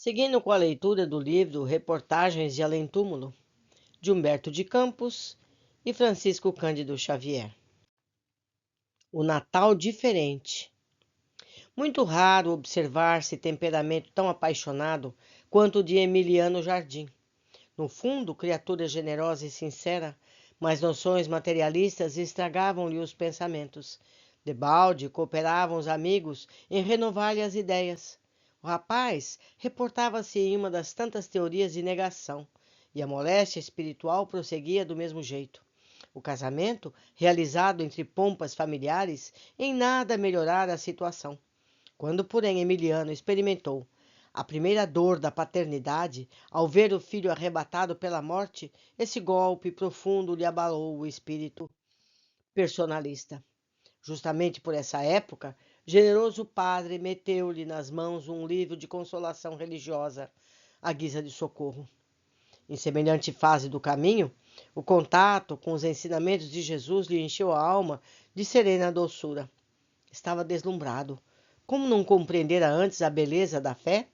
Seguindo com a leitura do livro Reportagens de Além-Túmulo, de Humberto de Campos e Francisco Cândido Xavier. O Natal diferente. Muito raro observar-se temperamento tão apaixonado quanto o de Emiliano Jardim. No fundo, criatura generosa e sincera, mas noções materialistas estragavam-lhe os pensamentos. Debalde cooperavam os amigos em renovar-lhe as ideias. O rapaz reportava-se em uma das tantas teorias de negação, e a moléstia espiritual prosseguia do mesmo jeito. O casamento, realizado entre pompas familiares, em nada melhorara a situação. Quando, porém, Emiliano experimentou a primeira dor da paternidade, ao ver o filho arrebatado pela morte, esse golpe profundo lhe abalou o espírito personalista. Justamente por essa época, generoso padre meteu-lhe nas mãos um livro de consolação religiosa, à guisa de socorro. Em semelhante fase do caminho, o contato com os ensinamentos de Jesus lhe encheu a alma de serena doçura. Estava deslumbrado. Como não compreendera antes a beleza da fé?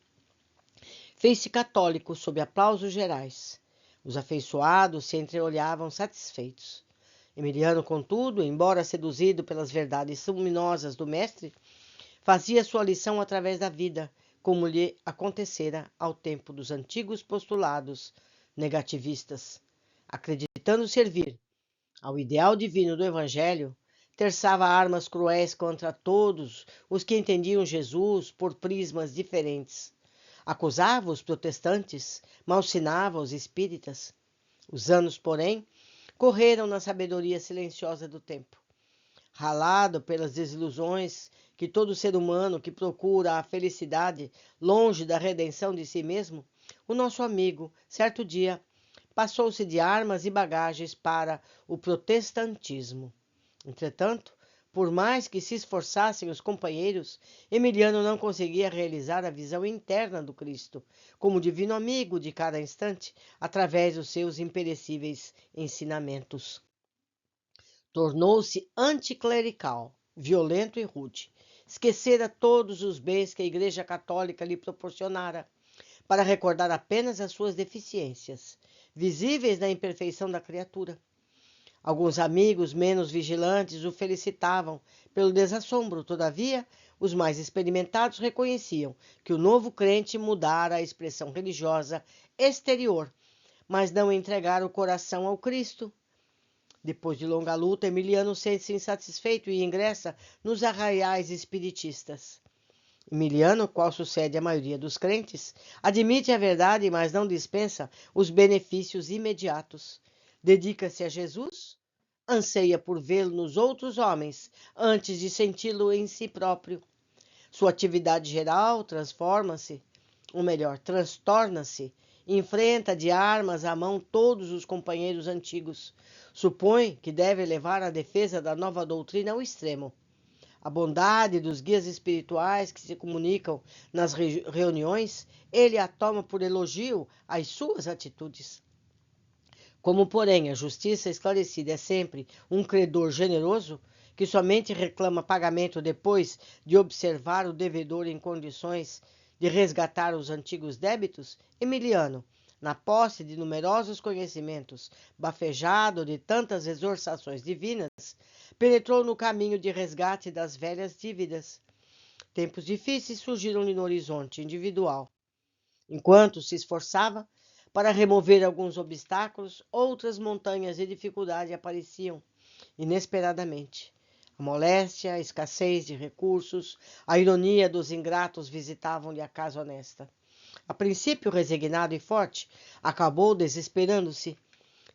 Fez-se católico sob aplausos gerais. Os afeiçoados se entreolhavam satisfeitos. Emiliano, contudo, embora seduzido pelas verdades luminosas do mestre, fazia sua lição através da vida, como lhe acontecera ao tempo dos antigos postulados negativistas. Acreditando servir ao ideal divino do Evangelho, terçava armas cruéis contra todos os que entendiam Jesus por prismas diferentes. Acusava os protestantes, malsinava os espíritas. Os anos, porém, correram na sabedoria silenciosa do tempo. Ralado pelas desilusões que todo ser humano que procura a felicidade longe da redenção de si mesmo, o nosso amigo, certo dia, passou-se de armas e bagagens para o protestantismo. Entretanto, por mais que se esforçassem os companheiros, Emiliano não conseguia realizar a visão interna do Cristo, como divino amigo de cada instante, através dos seus imperecíveis ensinamentos. Tornou-se anticlerical, violento e rude. Esquecera todos os bens que a Igreja Católica lhe proporcionara, para recordar apenas as suas deficiências, visíveis na imperfeição da criatura. Alguns amigos menos vigilantes o felicitavam pelo desassombro, todavia, os mais experimentados reconheciam que o novo crente mudara a expressão religiosa exterior, mas não entregara o coração ao Cristo. Depois de longa luta, Emiliano sente-se insatisfeito e ingressa nos arraiais espiritistas. Emiliano, qual sucede à maioria dos crentes, admite a verdade, mas não dispensa os benefícios imediatos. Dedica-se a Jesus, anseia por vê-lo nos outros homens antes de senti-lo em si próprio. Sua atividade geral transforma-se, ou melhor, transtorna-se, enfrenta de armas à mão todos os companheiros antigos. Supõe que deve levar a defesa da nova doutrina ao extremo. A bondade dos guias espirituais que se comunicam nas reuniões, ele a toma por elogio às suas atitudes. Como, porém, a justiça esclarecida é sempre um credor generoso, que somente reclama pagamento depois de observar o devedor em condições de resgatar os antigos débitos, Emiliano, na posse de numerosos conhecimentos, bafejado de tantas exortações divinas, penetrou no caminho de resgate das velhas dívidas. Tempos difíceis surgiram-lhe no horizonte individual. Enquanto se esforçava para remover alguns obstáculos, outras montanhas de dificuldade apareciam inesperadamente. A moléstia, a escassez de recursos, a ironia dos ingratos visitavam-lhe a casa honesta. A princípio resignado e forte, acabou desesperando-se.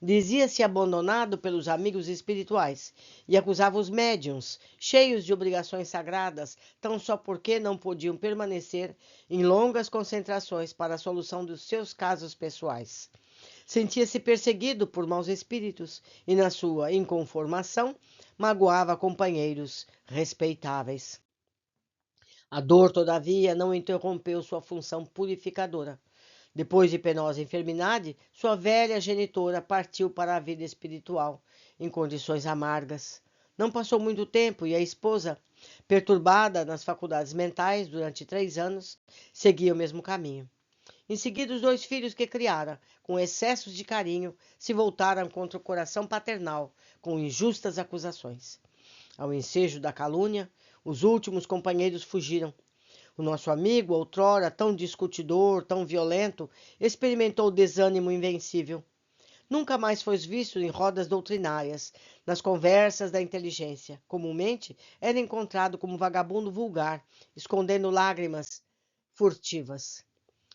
Dizia-se abandonado pelos amigos espirituais e acusava os médiuns, cheios de obrigações sagradas, tão só porque não podiam permanecer em longas concentrações para a solução dos seus casos pessoais. Sentia-se perseguido por maus espíritos e, na sua inconformação, magoava companheiros respeitáveis. A dor, todavia, não interrompeu sua função purificadora. Depois de penosa enfermidade, sua velha genitora partiu para a vida espiritual, em condições amargas. Não passou muito tempo e a esposa, perturbada nas faculdades mentais durante 3 anos, seguia o mesmo caminho. Em seguida, os 2 filhos que criara, com excessos de carinho, se voltaram contra o coração paternal, com injustas acusações. Ao ensejo da calúnia, os últimos companheiros fugiram. O nosso amigo, outrora tão discutidor, tão violento, experimentou desânimo invencível. Nunca mais foi visto em rodas doutrinárias, nas conversas da inteligência. Comumente, era encontrado como vagabundo vulgar, escondendo lágrimas furtivas.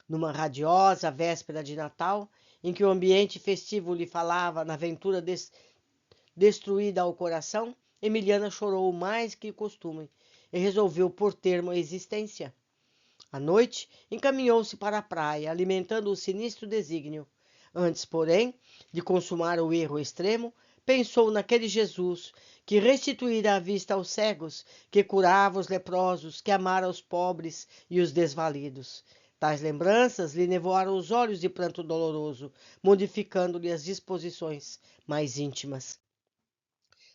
Numa radiosa véspera de Natal, em que o ambiente festivo lhe falava na aventura destruída ao coração, Emiliana chorou mais que costume e resolveu pôr termo à existência. À noite, encaminhou-se para a praia, alimentando o sinistro desígnio. Antes, porém, de consumar o erro extremo, pensou naquele Jesus que restituíra a vista aos cegos, que curava os leprosos, que amara os pobres e os desvalidos. Tais lembranças lhe nevoaram os olhos de pranto doloroso, modificando-lhe as disposições mais íntimas.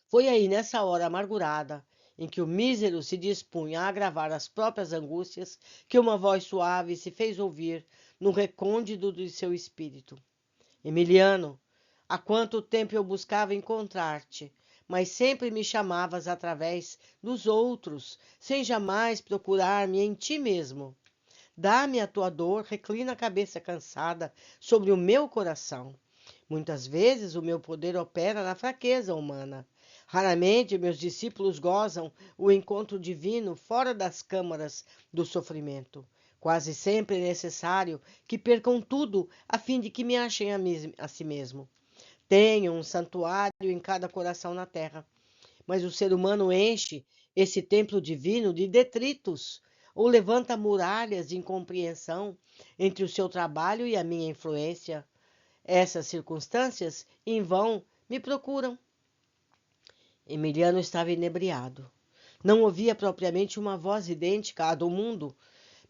Foi aí, nessa hora amargurada, em que o mísero se dispunha a agravar as próprias angústias, que uma voz suave se fez ouvir no recôndito de seu espírito. Emiliano, há quanto tempo eu buscava encontrar-te, mas sempre me chamavas através dos outros, sem jamais procurar-me em ti mesmo. Dá-me a tua dor, reclina a cabeça cansada sobre o meu coração. Muitas vezes o meu poder opera na fraqueza humana. Raramente meus discípulos gozam o encontro divino fora das câmaras do sofrimento. Quase sempre é necessário que percam tudo a fim de que me achem a si mesmo. Tenho um santuário em cada coração na terra, mas o ser humano enche esse templo divino de detritos ou levanta muralhas de incompreensão entre o seu trabalho e a minha influência. Essas circunstâncias, em vão, me procuram. Emiliano estava inebriado. Não ouvia propriamente uma voz idêntica à do mundo,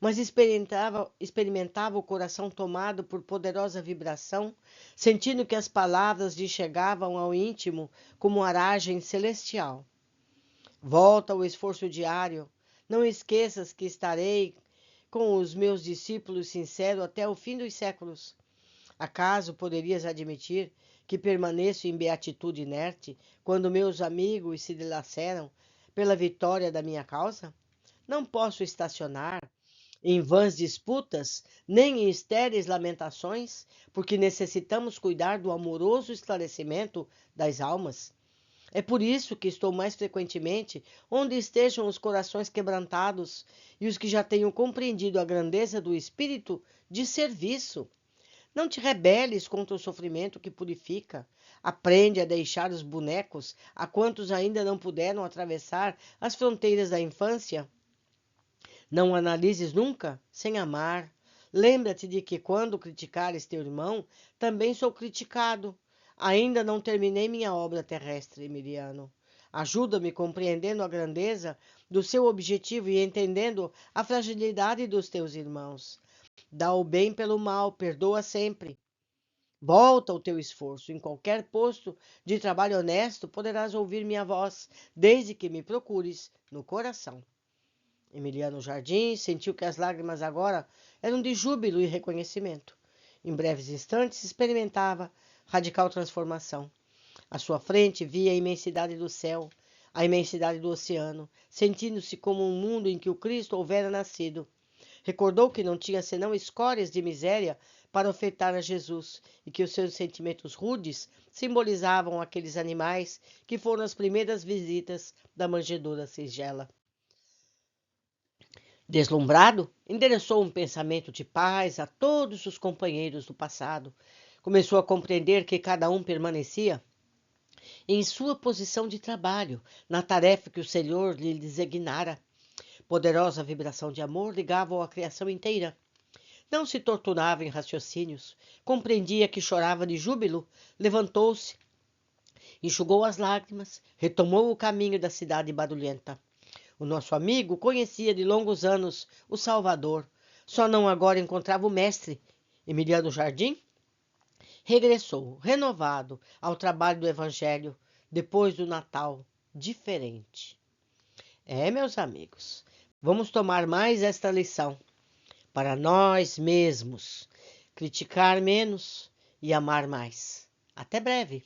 mas experimentava o coração tomado por poderosa vibração, sentindo que as palavras lhe chegavam ao íntimo como aragem celestial. Volta ao esforço diário. Não esqueças que estarei com os meus discípulos sinceros até o fim dos séculos. Acaso poderias admitir que permaneço em beatitude inerte quando meus amigos se dilaceram pela vitória da minha causa? Não posso estacionar em vãs disputas, nem em estéreis lamentações, porque necessitamos cuidar do amoroso esclarecimento das almas. É por isso que estou mais frequentemente onde estejam os corações quebrantados e os que já tenham compreendido a grandeza do espírito de serviço. Não te rebeles contra o sofrimento que purifica. Aprende a deixar os bonecos a quantos ainda não puderam atravessar as fronteiras da infância. Não analises nunca sem amar. Lembra-te de que quando criticares teu irmão, também sou criticado. Ainda não terminei minha obra terrestre, Emiliano. Ajuda-me compreendendo a grandeza do seu objetivo e entendendo a fragilidade dos teus irmãos. Dá o bem pelo mal, perdoa sempre. Volta ao teu esforço. Em qualquer posto de trabalho honesto poderás ouvir minha voz, desde que me procures no coração. Emiliano Jardim sentiu que as lágrimas agora eram de júbilo e reconhecimento. Em breves instantes experimentava radical transformação. À sua frente via a imensidade do céu, a imensidade do oceano, sentindo-se como um mundo em que o Cristo houvera nascido. Recordou que não tinha senão escórias de miséria para ofertar a Jesus e que os seus sentimentos rudes simbolizavam aqueles animais que foram as primeiras visitas da manjedoura singela. Deslumbrado, endereçou um pensamento de paz a todos os companheiros do passado. Começou a compreender que cada um permanecia em sua posição de trabalho, na tarefa que o Senhor lhe designara. Poderosa vibração de amor ligava-o à criação inteira. Não se torturava em raciocínios. Compreendia que chorava de júbilo. Levantou-se, enxugou as lágrimas, retomou o caminho da cidade barulhenta. O nosso amigo conhecia de longos anos o Salvador. Só não agora encontrava o mestre. Emiliano Jardim regressou, renovado, ao trabalho do Evangelho, depois do Natal, diferente. Meus amigos, vamos tomar mais esta lição para nós mesmos. criticar menos e amar mais. Até breve!